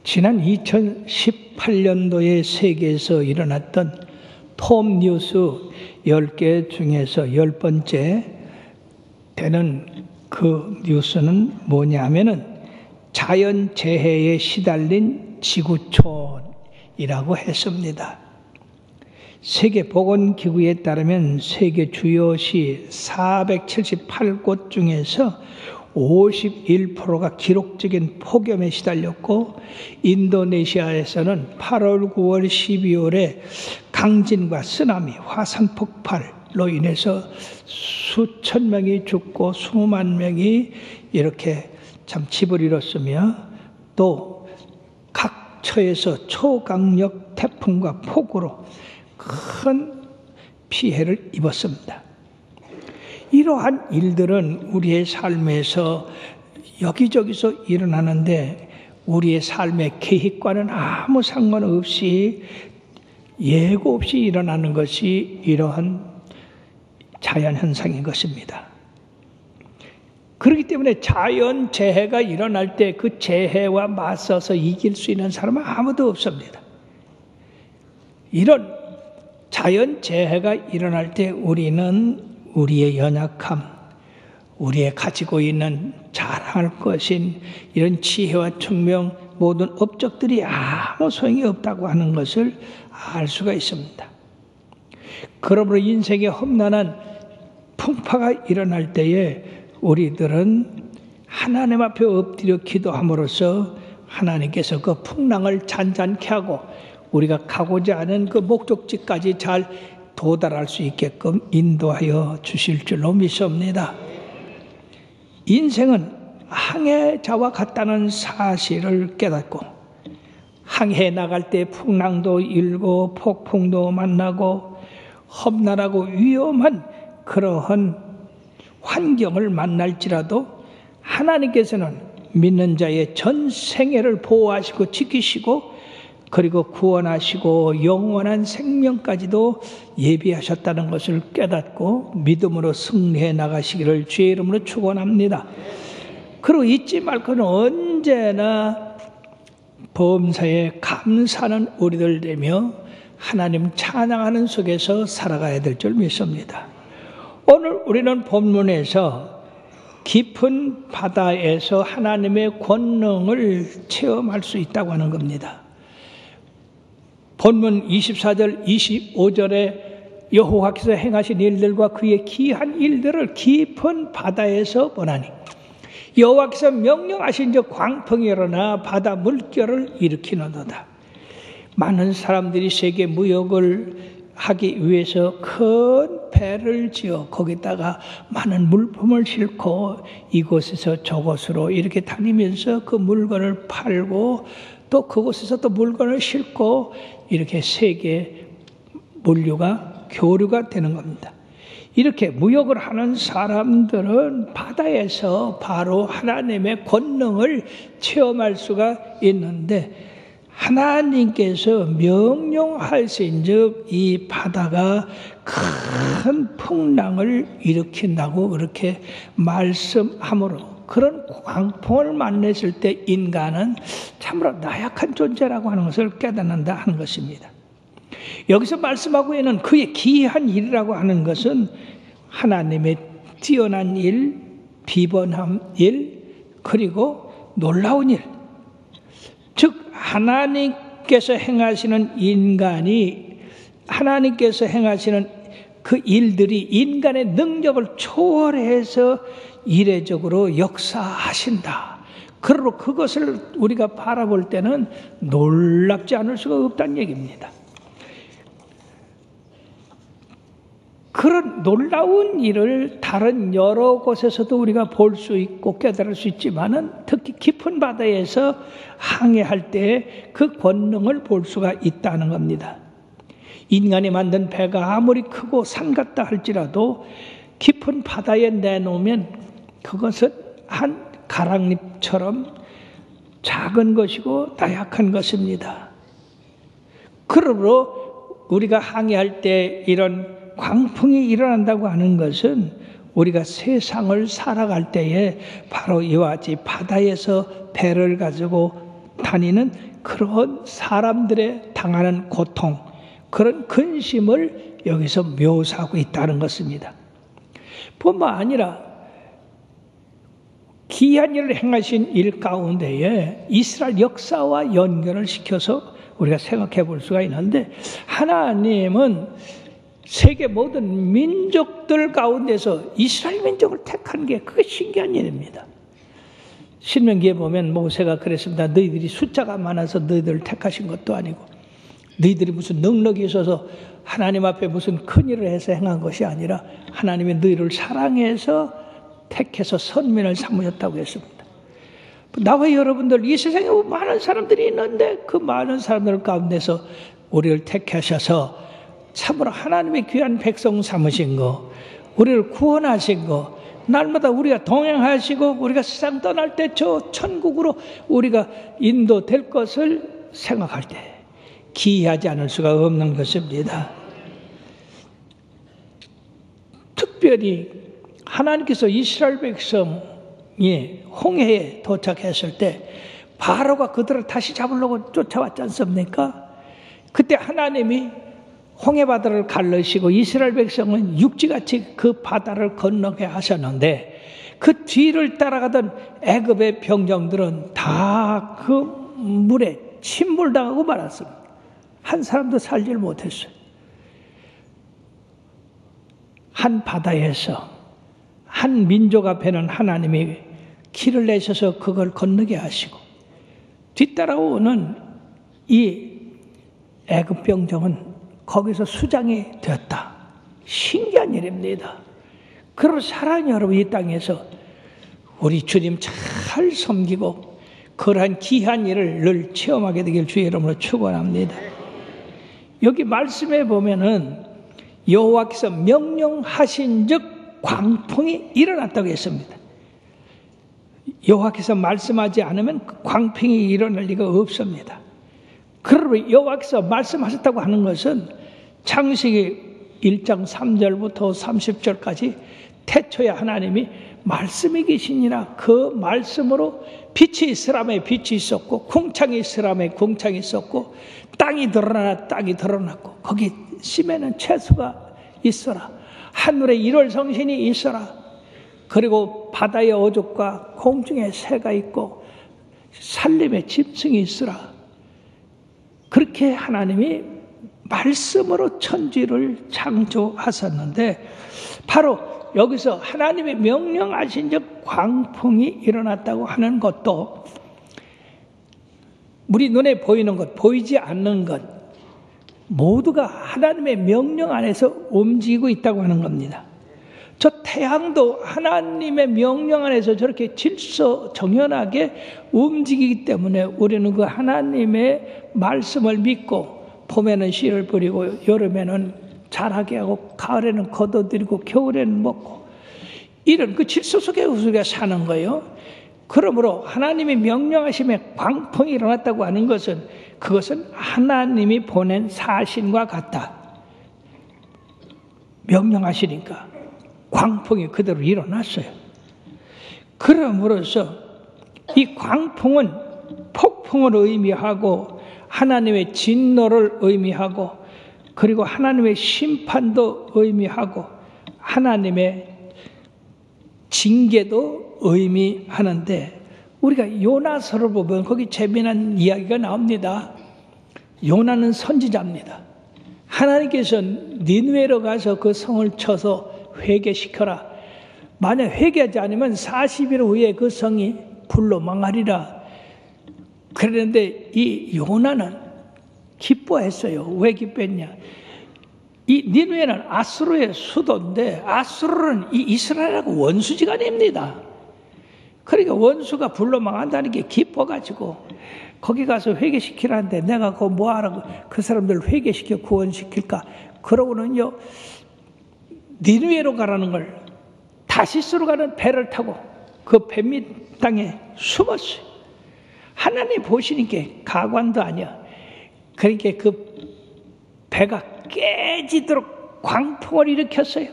지난 2018년도에 세계에서 일어났던 톱 뉴스 10개 중에서 10번째 되는 그 뉴스는 뭐냐면은 자연재해에 시달린 지구촌이라고 했습니다. 세계보건기구에 따르면 세계 주요 시 478곳 중에서 51%가 기록적인 폭염에 시달렸고, 인도네시아에서는 8월, 9월, 12월에 강진과 쓰나미, 화산 폭발로 인해서 수천 명이 죽고 수만 명이 이렇게 참 집을 잃었으며, 또 각 처에서 초강력 태풍과 폭우로 큰 피해를 입었습니다. 이러한 일들은 우리의 삶에서 여기저기서 일어나는데 우리의 삶의 계획과는 아무 상관없이 예고 없이 일어나는 것이 이러한 자연현상인 것입니다. 그렇기 때문에 자연재해가 일어날 때 그 재해와 맞서서 이길 수 있는 사람은 아무도 없습니다. 이런 자연재해가 일어날 때 우리는 우리의 연약함, 우리의 가지고 있는 자랑할 것인 이런 지혜와 총명, 모든 업적들이 아무 소용이 없다고 하는 것을 알 수가 있습니다. 그러므로 인생의 험난한 풍파가 일어날 때에 우리들은 하나님 앞에 엎드려 기도함으로써 하나님께서 그 풍랑을 잔잔케 하고 우리가 가고자 하는 그 목적지까지 잘 도달할 수 있게끔 인도하여 주실 줄로 믿습니다. 인생은 항해자와 같다는 사실을 깨닫고, 항해에 나갈 때 풍랑도 일고 폭풍도 만나고 험난하고 위험한 그러한 환경을 만날지라도 하나님께서는 믿는 자의 전 생애를 보호하시고 지키시고, 그리고 구원하시고 영원한 생명까지도 예비하셨다는 것을 깨닫고 믿음으로 승리해 나가시기를 주의 이름으로 축원합니다. 그리고 잊지 말 것은 언제나 범사에 감사하는 우리들 되며 하나님 찬양하는 속에서 살아가야 될 줄 믿습니다. 오늘 우리는 본문에서 깊은 바다에서 하나님의 권능을 체험할 수 있다고 하는 겁니다. 본문 24절, 25절에 여호와께서 행하신 일들과 그의 기이한 일들을 깊은 바다에서 보나니, 여호와께서 명령하신 즉 광풍이 일어나 바다 물결을 일으키노도다. 많은 사람들이 세계 무역을 하기 위해서 큰 배를 지어 거기다가 많은 물품을 싣고 이곳에서 저곳으로 이렇게 다니면서 그 물건을 팔고 또 그곳에서 또 물건을 싣고 이렇게 세계 물류가 교류가 되는 겁니다. 이렇게 무역을 하는 사람들은 바다에서 바로 하나님의 권능을 체험할 수가 있는데, 하나님께서 명령하신즉 이 바다가 큰 풍랑을 일으킨다고 그렇게 말씀하므로, 그런 광풍을 만났을 때 인간은 참으로 나약한 존재라고 하는 것을 깨닫는다 하는 것입니다. 여기서 말씀하고 있는 그의 기이한 일이라고 하는 것은 하나님의 뛰어난 일, 비범한 일, 그리고 놀라운 일, 즉 하나님께서 행하시는 하나님께서 행하시는 그 일들이 인간의 능력을 초월해서 이례적으로 역사하신다. 그러므로 그것을 우리가 바라볼 때는 놀랍지 않을 수가 없다는 얘기입니다. 그런 놀라운 일을 다른 여러 곳에서도 우리가 볼 수 있고 깨달을 수 있지만은, 특히 깊은 바다에서 항해할 때 그 권능을 볼 수가 있다는 겁니다. 인간이 만든 배가 아무리 크고 산 같다 할지라도 깊은 바다에 내놓으면 그것은 한 가랑잎처럼 작은 것이고 나약한 것입니다. 그러므로 우리가 항해할 때 이런 광풍이 일어난다고 하는 것은 우리가 세상을 살아갈 때에 바로 이와 같이 바다에서 배를 가지고 다니는 그런 사람들의 당하는 고통, 그런 근심을 여기서 묘사하고 있다는 것입니다. 뿐만 아니라 기이한 일을 행하신 일 가운데에 이스라엘 역사와 연결을 시켜서 우리가 생각해 볼 수가 있는데, 하나님은 세계 모든 민족들 가운데서 이스라엘 민족을 택한 게 그게 신기한 일입니다. 신명기에 보면 모세가 그랬습니다. 너희들이 숫자가 많아서 너희들을 택하신 것도 아니고, 너희들이 무슨 능력이 있어서 하나님 앞에 무슨 큰일을 해서 행한 것이 아니라 하나님이 너희를 사랑해서 택해서 선민을 삼으셨다고 했습니다. 나와 여러분들, 이 세상에 많은 사람들이 있는데 그 많은 사람들 가운데서 우리를 택하셔서 참으로 하나님의 귀한 백성 삼으신 거, 우리를 구원하신 거, 날마다 우리가 동행하시고 우리가 세상 떠날 때 저 천국으로 우리가 인도될 것을 생각할 때 기이하지 않을 수가 없는 것입니다. 특별히 하나님께서 이스라엘 백성이 홍해에 도착했을 때 바로가 그들을 다시 잡으려고 쫓아왔지 않습니까? 그때 하나님이 홍해 바다를 갈르시고 이스라엘 백성은 육지같이 그 바다를 건너게 하셨는데, 그 뒤를 따라가던 애굽의 병정들은 다 그 물에 침몰당하고 말았습니다. 한 사람도 살질 못했어요. 한 바다에서 한 민족 앞에는 하나님이 길을 내셔서 그걸 건너게 하시고, 뒤따라오는 이 애굽 병정은 거기서 수장이 되었다. 신기한 일입니다. 그러므로 사랑하는 여러분, 이 땅에서 우리 주님 잘 섬기고 그러한 귀한 일을 늘 체험하게 되길 주의 이름으로 축원합니다. 여기 말씀에 보면은 여호와께서 명령하신 즉 광풍이 일어났다고 했습니다. 여호와께서 말씀하지 않으면 광풍이 일어날 리가 없습니다. 그러므로 여호와께서 말씀하셨다고 하는 것은 창세기 1장 3절부터 30절까지 태초에 하나님이 말씀이 계시니라 그 말씀으로 빛이 있으라매 빛이 있었고, 궁창이 있으라매 궁창이 있었고, 땅이 드러나라 땅이 드러났고, 거기 심에는 채소가 있어라, 하늘에 1월 성신이 있어라, 그리고 바다의 어족과 공중에 새가 있고 산림에 짐승이 있으라. 그렇게 하나님이 말씀으로 천지를 창조하셨는데, 바로 여기서 하나님의 명령하신 즉 광풍이 일어났다고 하는 것도 우리 눈에 보이는 것, 보이지 않는 것 모두가 하나님의 명령 안에서 움직이고 있다고 하는 겁니다. 저 태양도 하나님의 명령 안에서 저렇게 질서정연하게 움직이기 때문에 우리는 그 하나님의 말씀을 믿고 봄에는 씨를 뿌리고 여름에는 자라게 하고 가을에는 걷어들이고 겨울에는 먹고, 이런 그 질서 속에 우리가 사는 거예요. 그러므로 하나님이 명령하심에 광풍이 일어났다고 하는 것은 그것은 하나님이 보낸 사신과 같다. 명령하시니까 광풍이 그대로 일어났어요. 그러므로서 이 광풍은 폭풍을 의미하고 하나님의 진노를 의미하고, 그리고 하나님의 심판도 의미하고 하나님의 징계도 의미하는데, 우리가 요나서를 보면 거기 재미난 이야기가 나옵니다. 요나는 선지자입니다. 하나님께서 니느웨로 가서 그 성을 쳐서 회개시켜라. 만약 회개하지 않으면 40일 후에 그 성이 불로 망하리라. 그랬는데 이 요나는 기뻐했어요. 왜 기뻐했냐? 이 니느웨는 아수르의 수도인데 아수르는 이 이스라엘하고 원수지간입니다. 그러니까 원수가 불로 망한다는 게 기뻐가지고 거기 가서 회개시키라는데, 내가 그거 뭐하라고 그 사람들 회개시켜 구원시킬까? 그러고는요 니느웨로 가라는 걸 다시스로 가는 배를 타고 그 뱀밑 땅에 숨었어요. 하나님 보시니까 가관도 아니야. 그러니까 그 배가 깨지도록 광풍을 일으켰어요.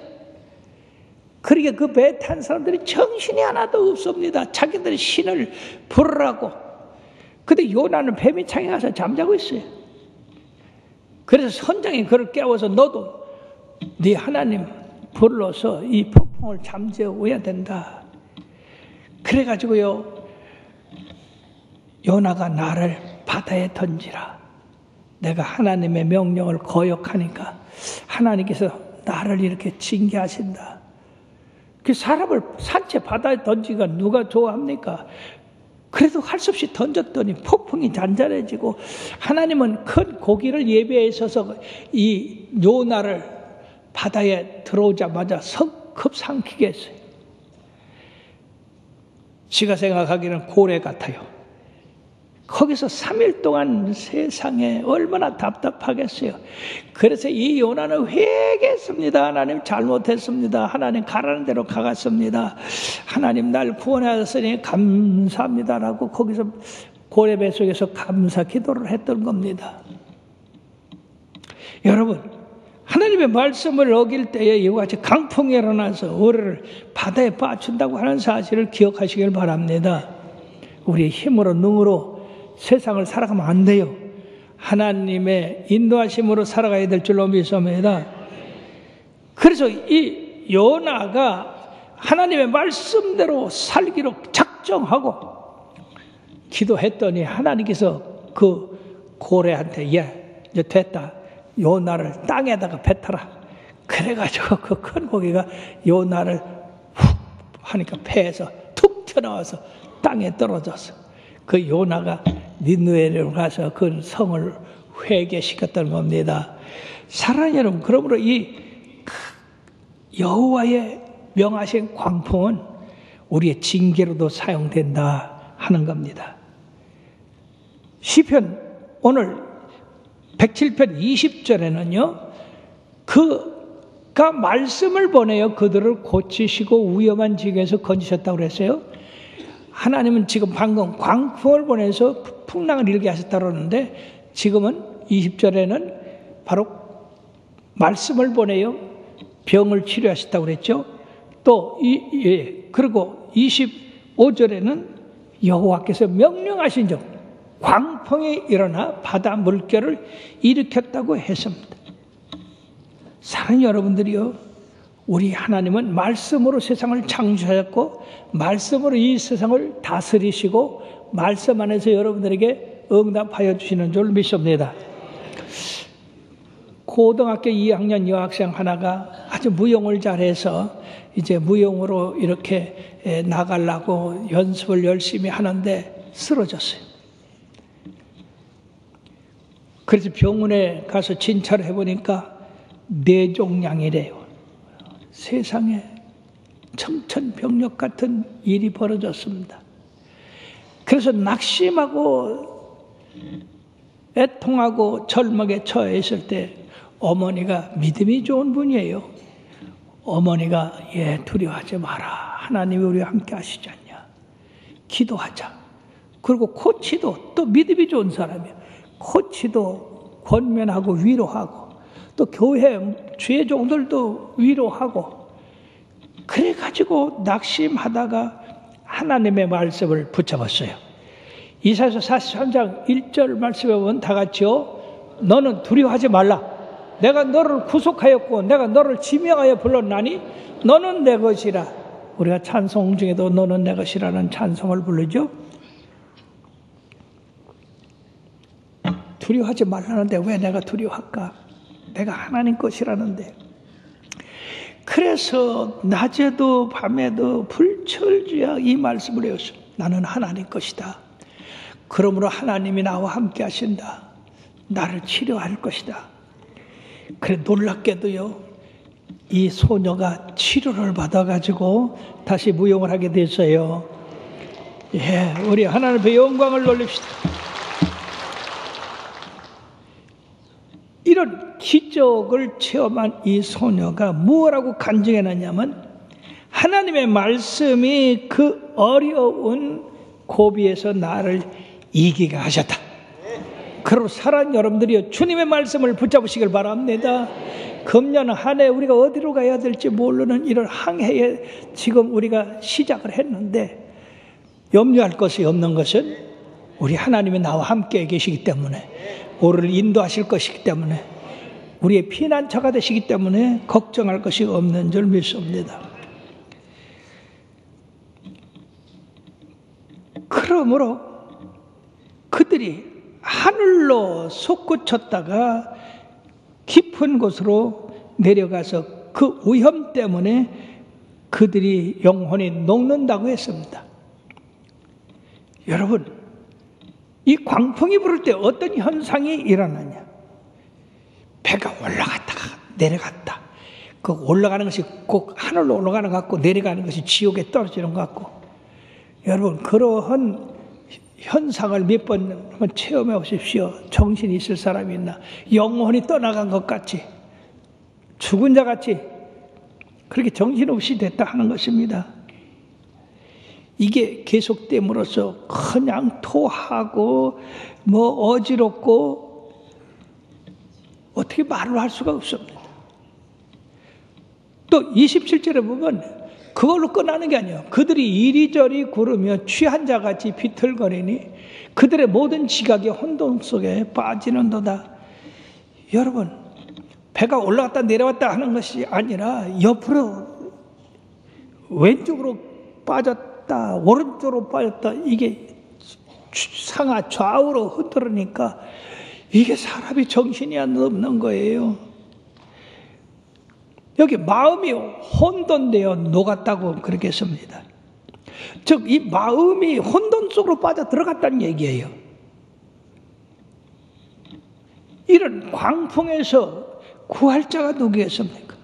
그러니까 그 배에 탄 사람들이 정신이 하나도 없습니다. 자기들이 신을 부르라고. 근데 요나는 뱀이 창에 가서 잠자고 있어요. 그래서 선장이 그를 깨워서 너도 네 하나님 불러서 이 폭풍을 잠재워야 된다. 그래가지고요, 요나가 나를 바다에 던지라. 내가 하나님의 명령을 거역하니까 하나님께서 나를 이렇게 징계하신다. 그 사람을 산채 바다에 던지가 누가 좋아합니까? 그래도 할 수 없이 던졌더니 폭풍이 잔잔해지고 하나님은 큰 고기를 예배하셔서 이 요나를 바다에 들어오자마자 성급 삼키게 했어요. 지가 생각하기는 고래 같아요. 거기서 3일 동안 세상에 얼마나 답답하겠어요. 그래서 이 요나는 회개했습니다. 하나님 잘못했습니다. 하나님 가라는 대로 가갔습니다. 하나님 날 구원하셨으니 감사합니다라고 거기서 고래 뱃속에서 감사 기도를 했던 겁니다. 여러분, 하나님의 말씀을 어길 때에 이와 같이 강풍이 일어나서 우리를 바다에 빠진다고 하는 사실을 기억하시길 바랍니다. 우리의 힘으로 능으로 세상을 살아가면 안 돼요. 하나님의 인도하심으로 살아가야 될 줄로 믿습니다. 그래서 이 요나가 하나님의 말씀대로 살기로 작정하고 기도했더니 하나님께서 그 고래한테 이제 됐다. 요나를 땅에다가 뱉어라. 그래가지고 그 큰 고기가 요나를 훅 하니까 배에서 툭 튀어나와서 땅에 떨어졌어. 그 요나가 니느웨로 가서 그 성을 회개시켰던 겁니다. 사랑하는 여러분, 그러므로 이 여호와의 명하신 광풍은 우리의 징계로도 사용된다 하는 겁니다. 시편 오늘 107편 20절에는요, 그가 말씀을 보내어 그들을 고치시고 위험한 지경에서 건지셨다고 그랬어요. 하나님은 지금 방금 광풍을 보내서 풍랑을 일게 하셨다고 그러는데, 지금은 20절에는 바로 말씀을 보내어 병을 치료하셨다고 그랬죠. 또 그리고 25절에는 여호와께서 명령하신 적 광풍이 일어나 바다 물결을 일으켰다고 했습니다. 사랑하는 여러분들이요, 우리 하나님은 말씀으로 세상을 창조하셨고 말씀으로 이 세상을 다스리시고 말씀 안에서 여러분들에게 응답하여 주시는 줄 믿습니다. 고등학교 2학년 여학생 하나가 아주 무용을 잘해서 이제 무용으로 이렇게 나가려고 연습을 열심히 하는데 쓰러졌어요. 그래서 병원에 가서 진찰을 해보니까 뇌종양이래요. 세상에 청천벽력 같은 일이 벌어졌습니다. 그래서 낙심하고 애통하고 절망에 처해 있을 때 어머니가 믿음이 좋은 분이에요. 어머니가 두려워하지 마라. 하나님이 우리와 함께 하시지 않냐. 기도하자. 그리고 코치도 또 믿음이 좋은 사람이에요. 코치도 권면하고 위로하고 또 교회 주의 종들도 위로하고 그래가지고 낙심하다가 하나님의 말씀을 붙잡았어요. 이사야서 43장 1절 말씀에 보면 다 같이요. 너는 두려워하지 말라. 내가 너를 구속하였고 내가 너를 지명하여 불렀나니 너는 내 것이라. 우리가 찬송 중에도 너는 내 것이라는 찬송을 부르죠. 두려워하지 말라는데 왜 내가 두려워할까? 내가 하나님 것이라는데. 그래서 낮에도 밤에도 불철주야 이 말씀을 외웠어요. 나는 하나님 것이다. 그러므로 하나님이 나와 함께 하신다. 나를 치료할 것이다. 그래 놀랍게도요, 이 소녀가 치료를 받아가지고 다시 무용을 하게 됐어요. 우리 하나님의 영광을 돌립시다. 이런 기적을 체험한 이 소녀가 무엇라고 간증해놨냐면 하나님의 말씀이 그 어려운 고비에서 나를 이기게 하셨다. 그리고 사랑하는 여러분들이요, 주님의 말씀을 붙잡으시길 바랍니다. 금년 한 해 우리가 어디로 가야 될지 모르는 이런 항해에 지금 우리가 시작을 했는데 염려할 것이 없는 것은 우리 하나님이 나와 함께 계시기 때문에, 우리를 인도하실 것이기 때문에, 우리의 피난처가 되시기 때문에 걱정할 것이 없는 줄 믿습니다. 그러므로 그들이 하늘로 솟구쳤다가 깊은 곳으로 내려가서 그 위험 때문에 그들이 영혼이 녹는다고 했습니다. 여러분, 이 광풍이 불을 때 어떤 현상이 일어나냐? 배가 올라갔다가 내려갔다. 그 올라가는 것이 꼭 하늘로 올라가는 것 같고 내려가는 것이 지옥에 떨어지는 것 같고, 여러분 그러한 현상을 몇 번 한번 체험해 보십시오. 정신이 있을 사람이 있나? 영혼이 떠나간 것 같이, 죽은 자 같이 그렇게 정신없이 됐다 하는 것입니다. 이게 계속됨으로써 그냥 토하고 어지럽고 어떻게 말을 할 수가 없습니다. 또 27절에 보면 그걸로 끝나는 게 아니에요. 그들이 이리저리 구르며 취한 자같이 비틀거리니 그들의 모든 지각이 혼돈 속에 빠지는도다. 여러분, 배가 올라갔다 내려왔다 하는 것이 아니라 옆으로 왼쪽으로 빠졌다 오른쪽으로 빠졌다, 이게 상하 좌우로 흐트러니까 이게 사람이 정신이 안 없는 거예요. 여기 마음이 혼돈되어 녹았다고 그렇게 했습니다. 즉 이 마음이 혼돈 속으로 빠져 들어갔다는 얘기예요. 이런 광풍에서 구할 자가 누구겠습니까?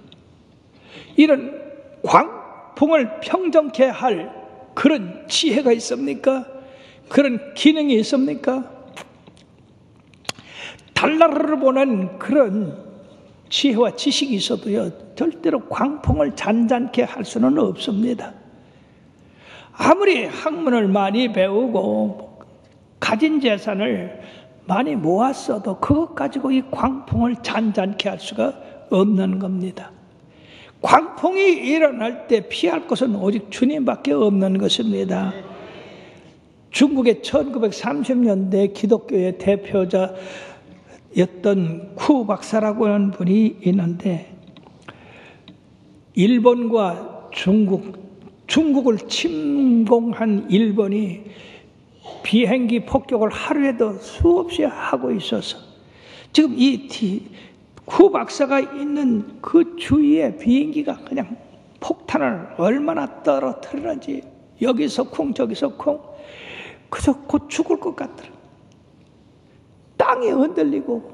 이런 광풍을 평정케 할 그런 지혜가 있습니까? 그런 기능이 있습니까? 달나라를 보는 그런 지혜와 지식이 있어도요, 절대로 광풍을 잔잔케 할 수는 없습니다. 아무리 학문을 많이 배우고 가진 재산을 많이 모았어도 그것 가지고 이 광풍을 잔잔케 할 수가 없는 겁니다. 광풍이 일어날 때 피할 것은 오직 주님밖에 없는 것입니다. 중국의 1930년대 기독교의 대표자 였던 쿠 박사라고 하는 분이 있는데, 일본과 중국을 침공한 일본이 비행기 폭격을 하루에도 수없이 하고 있어서 지금 이 쿠 박사가 있는 그 주위에 비행기가 그냥 폭탄을 얼마나 떨어뜨리는지, 여기서 쿵 저기서 쿵, 그저 곧 죽을 것 같더라. 땅이 흔들리고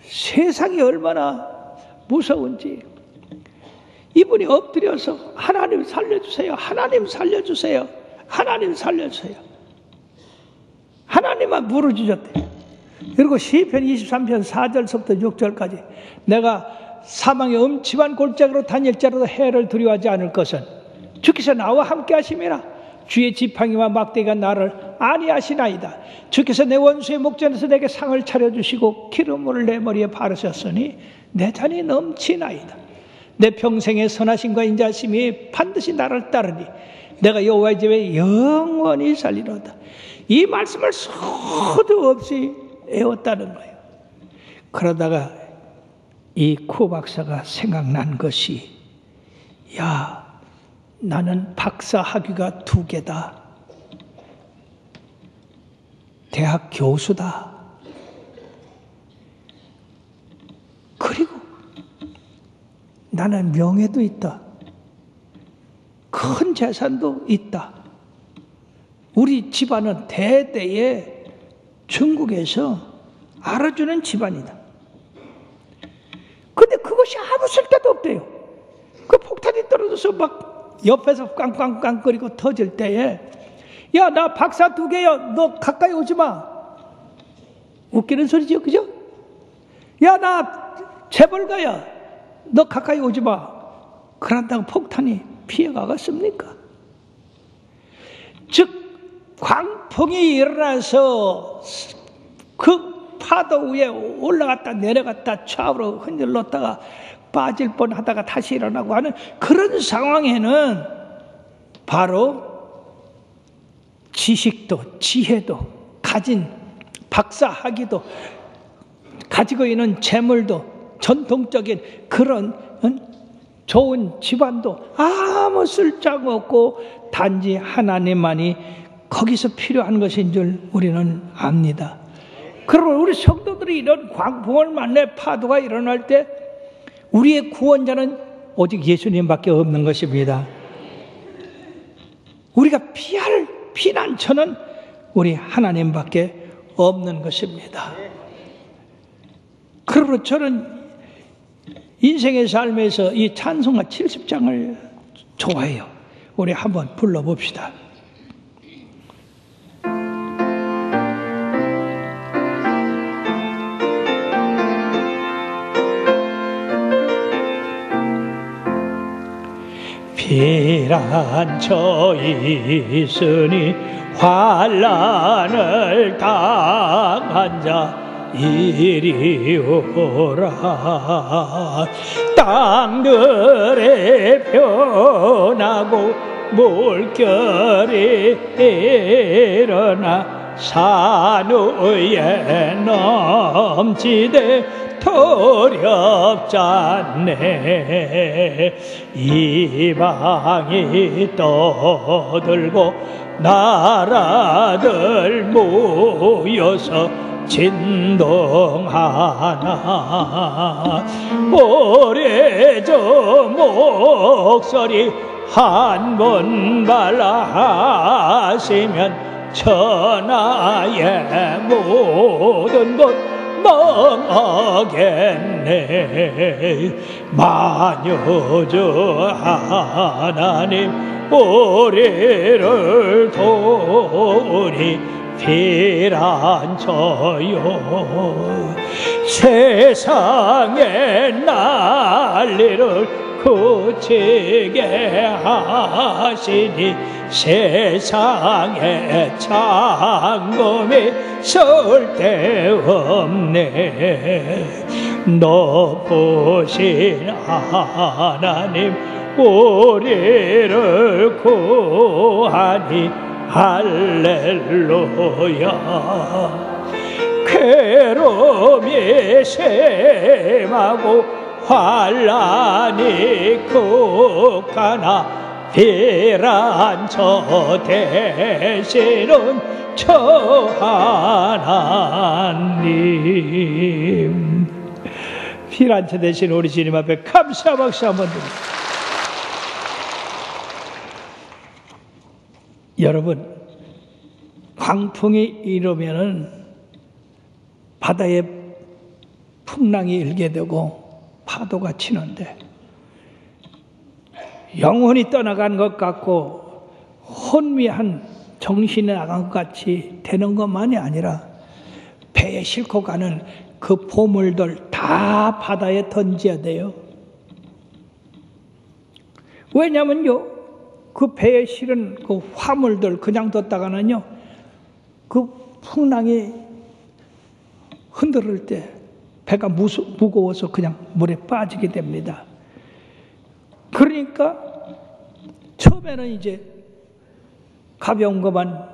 세상이 얼마나 무서운지, 이분이 엎드려서 하나님 살려주세요, 하나님 살려주세요, 하나님 살려주세요, 하나님만 부르짖었대요. 그리고 시편 23편 4절서부터 6절까지 내가 사망의 음침한 골짜기로 다닐지라도 해를 두려워하지 않을 것은 주께서 나와 함께 하심이라. 주의 지팡이와 막대기가 나를 안위하시나이다. 주께서 내 원수의 목전에서 내게 상을 차려주시고 기름을 내 머리에 바르셨으니 내 잔이 넘치나이다. 내 평생의 선하심과 인자하심이 반드시 나를 따르니 내가 여호와의 집에 영원히 살리로다. 이 말씀을 수도 없이 외웠다는 거예요. 그러다가 이 쿠 박사가 생각난 것이, 야, 나는 박사 학위가 2개다. 대학 교수다. 그리고 나는 명예도 있다. 큰 재산도 있다. 우리 집안은 대대에 중국에서 알아주는 집안이다. 근데 그것이 아무 쓸데도 없대요. 그 폭탄이 떨어져서 막 옆에서 깡깡깡거리고 터질 때에, 야, 나 박사 2개야, 너 가까이 오지 마. 웃기는 소리죠, 그죠? 야, 나 재벌가야, 너 가까이 오지 마. 그런다고 폭탄이 피해가겠습니까? 즉 광풍이 일어나서 그 파도 위에 올라갔다 내려갔다 좌우로 흔들렀다가 빠질 뻔하다가 다시 일어나고 하는 그런 상황에는 바로 지식도 지혜도 가진 박사학위도 가지고 있는 재물도 전통적인 그런 좋은 집안도 아무 쓸데없고 단지 하나님만이 거기서 필요한 것인 줄 우리는 압니다. 그러면 우리 성도들이 이런 광풍을 만나 파도가 일어날 때 우리의 구원자는 오직 예수님밖에 없는 것입니다. 우리가 피할 피난처는 우리 하나님밖에 없는 것입니다. 그러므로 저는 인생의 삶에서 이 찬송가 70장을 좋아해요. 우리 한번 불러봅시다. 피난처 있으니 환난을 당한 자 이리 오라. 땅들에 변하고 물결이 일어나 산 위에 넘치되 두렵잖네. 이방이 떠들고 나라들 모여서 진동하나. 오래저 목소리 한 번 발라하시면 천하의 모든 곳 망하겠네. 만유주 하나님 우리를 도우니 피난처요. 세상의 난리를 그치게 하시니 세상에 창검이 쓸데없네. 높으신 하나님 우리를 구하니 할렐루야. 괴로움이 심하고 환난이 극하나 피난처 되시는 저 하나님. 피난처 되신 우리 주님 앞에 감사 박수 한번 드립니다. 여러분, 광풍이 일으면은 바다에 풍랑이 일게 되고 파도가 치는데 영혼이 떠나간 것 같고 혼미한 정신이 나간 것 같이 되는 것만이 아니라 배에 싣고 가는 그 보물들 다 바다에 던져야 돼요. 왜냐면요, 그 배에 실은 그 화물들 그냥 뒀다가는요, 그 풍랑이 흔들을 때 배가 무거워서 그냥 물에 빠지게 됩니다. 그러니까 처음에는 이제 가벼운 것만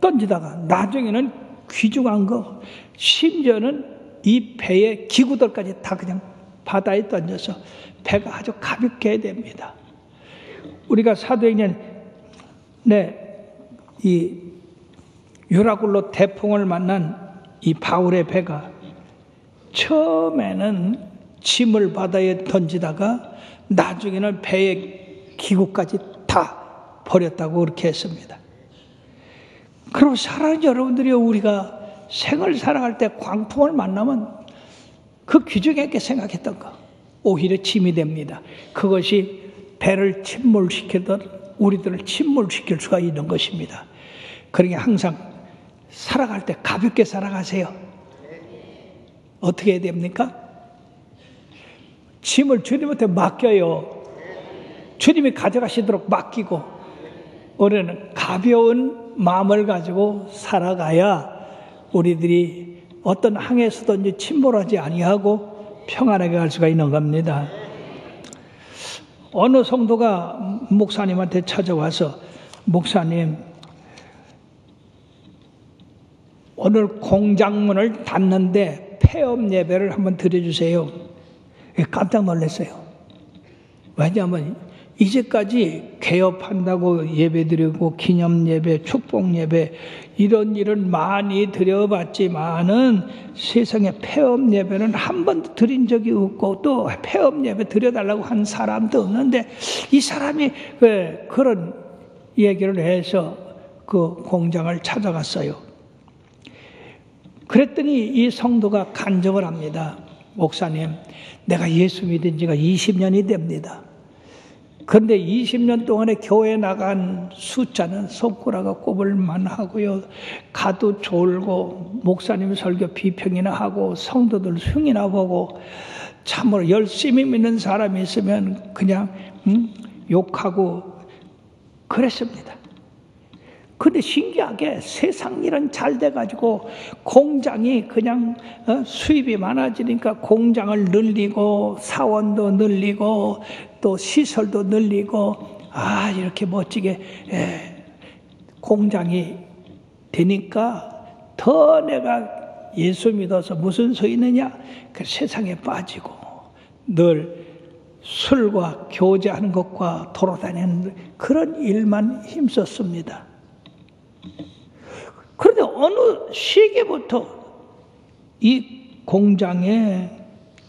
던지다가 나중에는 귀중한 거, 심지어는 이 배의 기구들까지 다 그냥 바다에 던져서 배가 아주 가볍게 해야 됩니다. 우리가 사도행전 이 유라굴로 태풍을 만난 이 바울의 배가 처음에는 짐을 바다에 던지다가 나중에는 배의 기구까지 다 버렸다고 그렇게 했습니다. 그럼 사랑하는 여러분들이 우리가 생을 살아갈 때 광풍을 만나면 그 귀중하게 생각했던 거 오히려 짐이 됩니다. 그것이 배를 침몰시키듯 우리들을 침몰시킬 수가 있는 것입니다. 그러니까 항상 살아갈 때 가볍게 살아가세요. 어떻게 해야 됩니까? 짐을 주님한테 맡겨요. 주님이 가져가시도록 맡기고 우리는 가벼운 마음을 가지고 살아가야 우리들이 어떤 항해서든지 침몰하지 아니하고 평안하게 갈 수가 있는 겁니다. 어느 성도가 목사님한테 찾아와서 목사님, 오늘 공장문을 닫는데 폐업 예배를 한번 드려주세요. 깜짝 놀랐어요. 왜냐하면 이제까지 개업한다고 예배드리고 기념예배, 축복예배 이런 일은 많이 드려봤지만은 세상에 폐업 예배는 한 번도 드린 적이 없고 또 폐업 예배 드려달라고 한 사람도 없는데 이 사람이 그런 얘기를 해서 그 공장을 찾아갔어요. 그랬더니 이 성도가 간증을 합니다. 목사님, 내가 예수 믿은 지가 20년이 됩니다. 그런데 20년 동안에 교회 나간 숫자는 손가락에 꼽을 만하고요. 가도 졸고 목사님 설교 비평이나 하고 성도들 흉이나 보고 참으로 열심히 믿는 사람이 있으면 그냥 욕하고 그랬습니다. 근데 신기하게 세상 일은 잘 돼가지고 공장이 그냥 수입이 많아지니까 공장을 늘리고 사원도 늘리고 또 시설도 늘리고 이렇게 멋지게 공장이 되니까 더 내가 예수 믿어서 무슨 소리 있느냐? 그 세상에 빠지고 늘 술과 교제하는 것과 돌아다니는 그런 일만 힘썼습니다. 그런데 어느 시기부터 이 공장에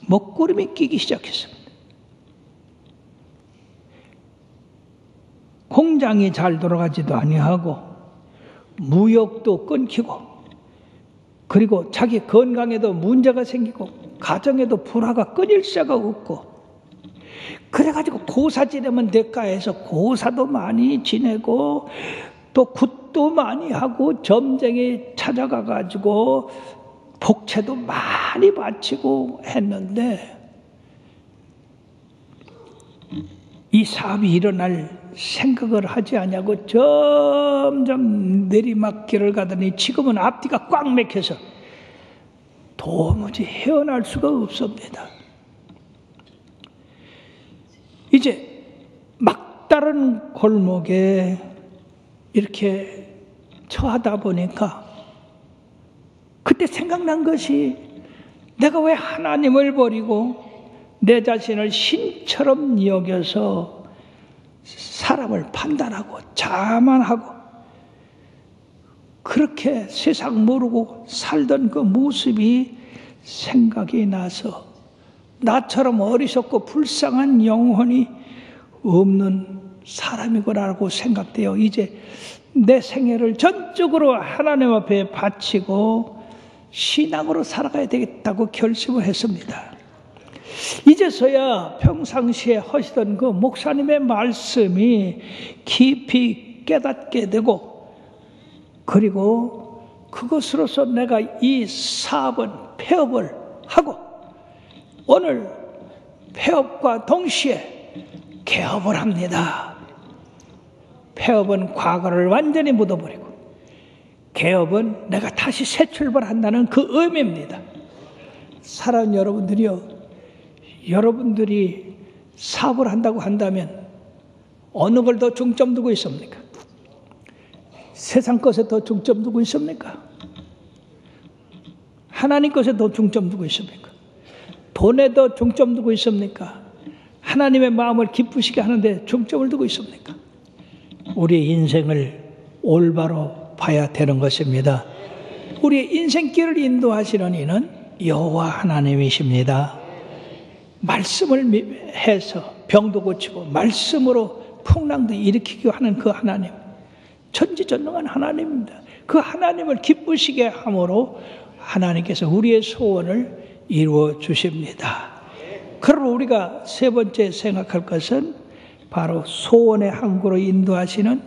먹구름이 끼기 시작했습니다. 공장이 잘 돌아가지도 아니하고 무역도 끊기고 그리고 자기 건강에도 문제가 생기고 가정에도 불화가 끊일 새가 없고 그래가지고 고사 지내면 대가에서 고사도 많이 지내고 또 굿도 많이 하고 점쟁이 찾아가가지고 복채도 많이 바치고 했는데 이 사업이 일어날 생각을 하지 않냐고 점점 내리막길을 가더니 지금은 앞뒤가 꽉 막혀서 도무지 헤어날 수가 없습니다. 이제 막다른 골목에 이렇게 처하다 보니까 그때 생각난 것이 내가 왜 하나님을 버리고 내 자신을 신처럼 여겨서 사람을 판단하고 자만하고 그렇게 세상 모르고 살던 그 모습이 생각이 나서 나처럼 어리석고 불쌍한 영혼이 없는 사람이구나라고 생각돼요. 이제 내 생애를 전적으로 하나님 앞에 바치고 신앙으로 살아가야 되겠다고 결심을 했습니다. 이제서야 평상시에 하시던 그 목사님의 말씀이 깊이 깨닫게 되고 그리고 그것으로서 내가 이 사업은 폐업을 하고 오늘 폐업과 동시에 개업을 합니다. 폐업은 과거를 완전히 묻어버리고 개업은 내가 다시 새 출발한다는 그 의미입니다. 사랑하는 여러분들이요, 여러분들이 사업을 한다고 한다면 어느 걸 더 중점 두고 있습니까? 세상 것에 더 중점 두고 있습니까? 하나님 것에 더 중점 두고 있습니까? 돈에 더 중점 두고 있습니까? 하나님의 마음을 기쁘시게 하는데 중점을 두고 있습니까? 우리의 인생을 올바로 봐야 되는 것입니다. 우리의 인생길을 인도하시는 이는 여호와 하나님이십니다. 말씀을 해서 병도 고치고 말씀으로 풍랑도 일으키게 하는 그 하나님, 천지전능한 하나님입니다. 그 하나님을 기쁘시게 함으로 하나님께서 우리의 소원을 이루어 주십니다. 그러므로 우리가 세 번째 생각할 것은 바로 소원의 항구로 인도하시는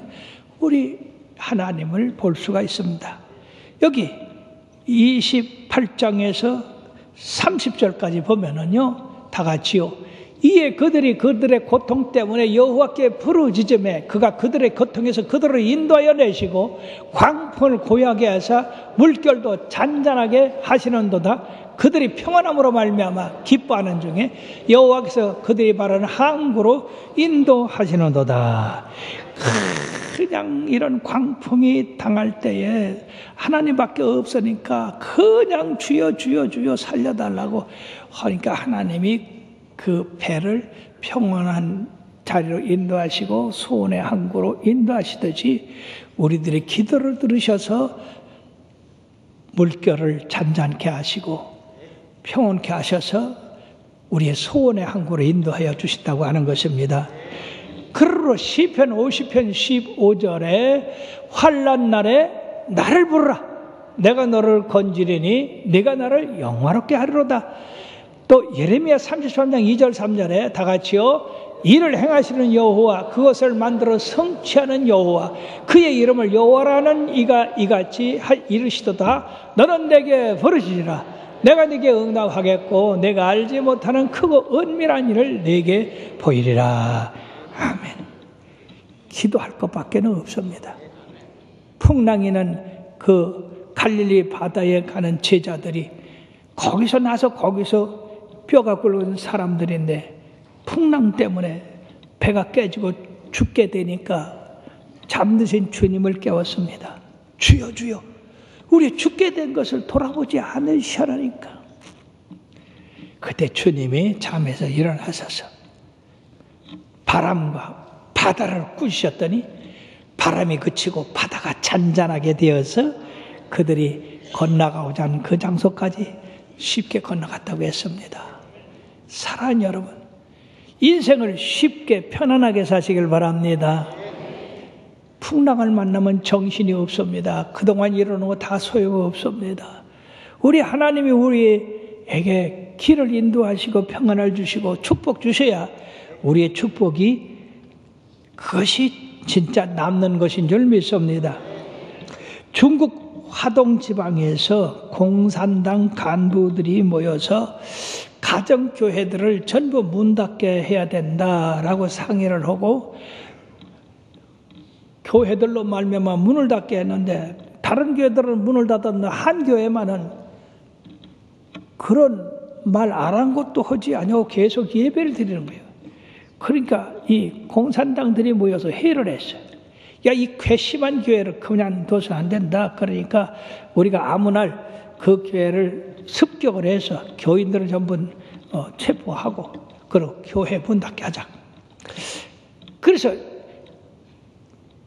우리 하나님을 볼 수가 있습니다. 여기 28장에서 30절까지 보면은요, 다 같이요. 이에 그들이 그들의 고통 때문에 여호와께 부르짖음에 그가 그들의 고통에서 그들을 인도하여 내시고 광풍을 고요하게 하사 물결도 잔잔하게 하시는도다. 그들이 평안함으로 말미암아 기뻐하는 중에 여호와께서 그들이 바라는 항구로 인도하시는도다. 그냥 이런 광풍이 당할 때에 하나님밖에 없으니까 그냥 주여 주여 주여 살려달라고 하니까 하나님이 그 배를 평온한 자리로 인도하시고 소원의 항구로 인도하시듯이 우리들의 기도를 들으셔서 물결을 잔잔케 하시고 평온케 하셔서 우리의 소원의 항구로 인도하여 주신다고 하는 것입니다. 그러므로 시편 50편 15절에 환난 날에 나를 부르라 내가 너를 건지리니 네가 나를 영화롭게 하리로다. 또 예레미야 33장 2절 3절에 다 같이요. 이를 행하시는 여호와 그것을 만들어 성취하는 여호와 그의 이름을 여호와라는 이가 이같이 이르시도다. 너는 내게 부르시리라 내가 네게 응답하겠고 내가 알지 못하는 크고 은밀한 일을 네게 보이리라. 아멘. 기도할 것밖에 없습니다. 풍랑이는 그 갈릴리 바다에 가는 제자들이 거기서 나서 거기서 뼈가 굵은 사람들인데 풍랑 때문에 배가 깨지고 죽게 되니까 잠드신 주님을 깨웠습니다. 주여 주여 우리 죽게 된 것을 돌아보지 않으시라니까. 그때 주님이 잠에서 일어나셔서 바람과 바다를 꾸짖었더니 바람이 그치고 바다가 잔잔하게 되어서 그들이 건너가고자 하는 그 장소까지 쉽게 건너갔다고 했습니다. 사랑하는 여러분, 인생을 쉽게 편안하게 사시길 바랍니다. 풍랑을 만나면 정신이 없습니다. 그동안 이뤄놓은 거 다 소용없습니다. 우리 하나님이 우리에게 길을 인도하시고 평안을 주시고 축복 주셔야 우리의 축복이 그것이 진짜 남는 것인 줄 믿습니다. 중국 화동 지방에서 공산당 간부들이 모여서 가정교회들을 전부 문 닫게 해야 된다라고 상의를 하고 교회들로 말미암아 문을 닫게 했는데 다른 교회들은 문을 닫았는데 한 교회만은 그런 말 아랑곳도 하지 아니하고 계속 예배를 드리는 거예요. 그러니까 이 공산당들이 모여서 회의를 했어요. 야, 이 괘씸한 교회를 그냥 둬서 안 된다. 그러니까 우리가 아무 날 그 교회를 습격을 해서 교인들을 전부 체포하고 그리고 교회 문 닫게 하자. 그래서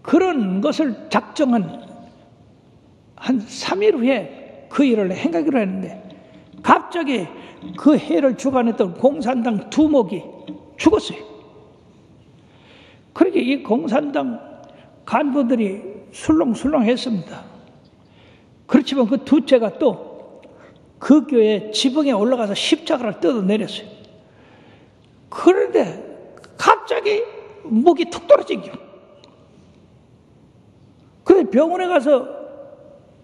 그런 것을 작정한 한 3일 후에 그 일을 행하기로 했는데 갑자기 그 해를 주관했던 공산당 두목이 죽었어요. 그렇게 이 공산당 간부들이 술렁술렁했습니다. 그렇지만 그 둘째가 또 그 교회 지붕에 올라가서 십자가를 뜯어내렸어요. 그런데 갑자기 목이 툭 떨어진 겨. 그래서 병원에 가서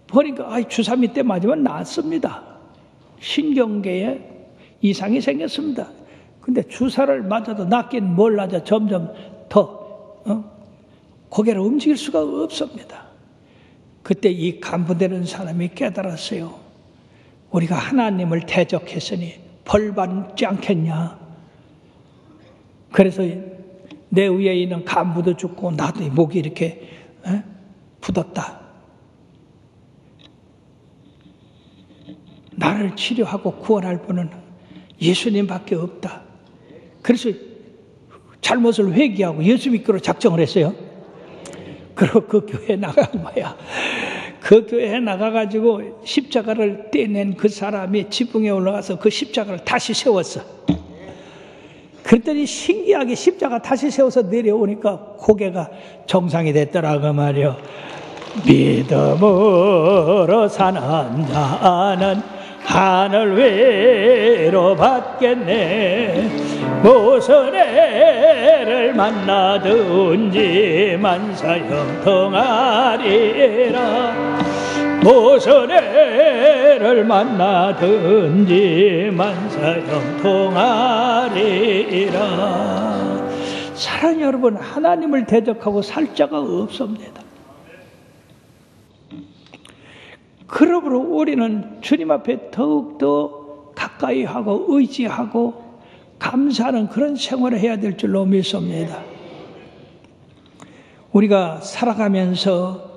보니까 주사 몇 대 맞으면 낫습니다. 신경계에 이상이 생겼습니다. 근데 주사를 맞아도 낫긴 뭘 낫아 점점 더 고개를 움직일 수가 없습니다. 그때 이 간부되는 사람이 깨달았어요. 우리가 하나님을 대적했으니 벌 받지 않겠냐. 그래서 내 위에 있는 간부도 죽고 나도 목이 이렇게 굳었다. 나를 치료하고 구원할 분은 예수님밖에 없다. 그래서 잘못을 회개하고 예수 믿기로 작정을 했어요. 그리고 그 교회에 나간 거야. 그 교회에 나가가지고 십자가를 떼낸 그 사람이 지붕에 올라가서 그 십자가를 다시 세웠어. 그랬더니 신기하게 십자가 다시 세워서 내려오니까 고개가 정상이 됐더라고 말이요. 믿음으로 사는 자는 하늘 위로 받겠네. 무슨 애를 만나든지 만사형통하리라. 무슨 애를 만나든지 만사형통하리라. 사랑하는 여러분, 하나님을 대적하고 살 자가 없습니다. 그러므로 우리는 주님 앞에 더욱더 가까이 하고 의지하고 감사하는 그런 생활을 해야 될 줄로 믿습니다. 우리가 살아가면서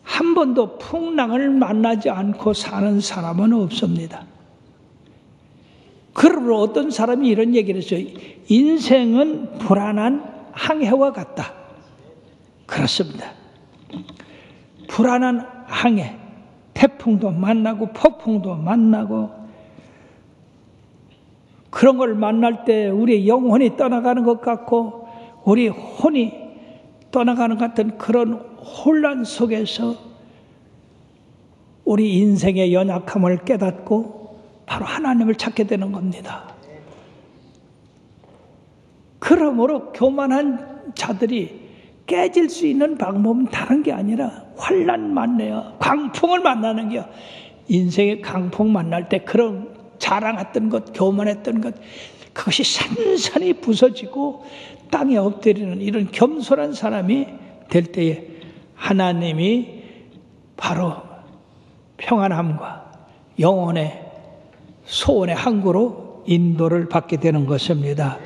한 번도 풍랑을 만나지 않고 사는 사람은 없습니다. 그러므로 어떤 사람이 이런 얘기를 했어요. 인생은 불안한 항해와 같다. 그렇습니다. 불안한 항해, 태풍도 만나고 폭풍도 만나고 그런 걸 만날 때 우리의 영혼이 떠나가는 것 같고 우리 혼이 떠나가는 것 같은 그런 혼란 속에서 우리 인생의 연약함을 깨닫고 바로 하나님을 찾게 되는 겁니다. 그러므로 교만한 자들이 깨질 수 있는 방법은 다른 게 아니라 환난 만나요. 광풍을 만나는 게요. 인생의 광풍 만날 때 그런 자랑했던 것, 교만했던 것, 그것이 산산이 부서지고 땅에 엎드리는 이런 겸손한 사람이 될 때에 하나님이 바로 평안함과 영혼의 소원의 항구로 인도를 받게 되는 것입니다.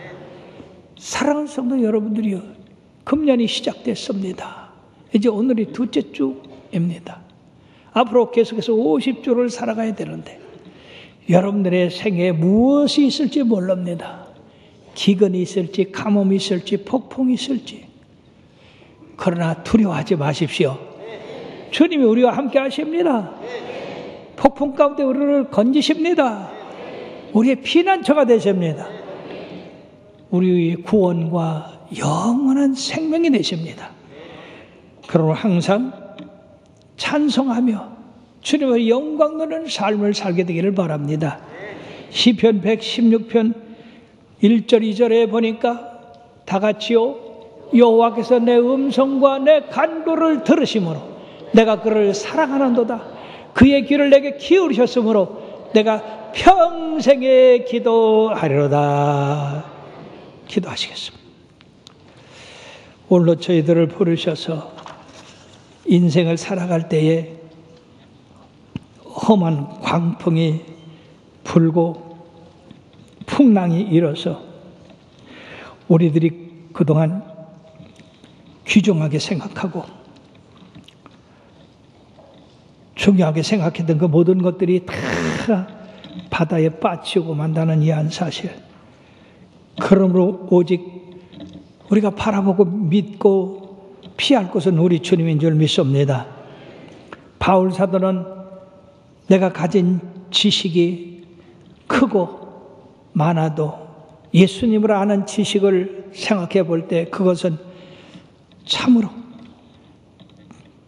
사랑하는 성도 여러분들이요, 금년이 시작됐습니다. 이제 오늘이 둘째 주입니다. 앞으로 계속해서 50주를 살아가야 되는데 여러분들의 생애에 무엇이 있을지 모릅니다. 기근이 있을지 가뭄이 있을지 폭풍이 있을지. 그러나 두려워하지 마십시오. 주님이 우리와 함께 하십니다. 폭풍 가운데 우리를 건지십니다. 우리의 피난처가 되십니다. 우리의 구원과 영원한 생명이 되십니다. 그러므로 항상 찬송하며 주님의 영광 누리는 삶을 살게 되기를 바랍니다. 시편 116편 1절 2절에 보니까 다 같이요, 여호와께서 내 음성과 내 간구를 들으심으로 내가 그를 사랑하는도다. 그의 귀를 내게 기울이셨으므로 내가 평생에 기도하리로다. 기도하시겠습니다. 오늘도 저희들을 부르셔서 인생을 살아갈 때에 험한 광풍이 불고 풍랑이 일어서 우리들이 그동안 귀중하게 생각하고 중요하게 생각했던 그 모든 것들이 다 바다에 빠지고 만다는 이 한 사실. 그러므로 오직 우리가 바라보고 믿고 피할 것은 우리 주님인 줄 믿습니다. 바울 사도는 내가 가진 지식이 크고 많아도 예수님을 아는 지식을 생각해 볼 때 그것은 참으로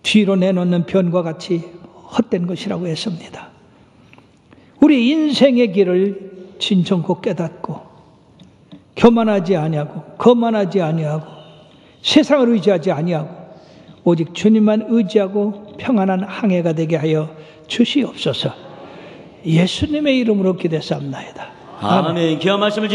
뒤로 내놓는 변과 같이 헛된 것이라고 했습니다. 우리 인생의 길을 진정코 깨닫고 교만하지 아니하고 거만하지 아니하고 세상을 의지하지 아니하고 오직 주님만 의지하고 평안한 항해가 되게 하여 주시옵소서. 예수님의 이름으로 기도했사옵나이다. 아멘. 귀한 말씀을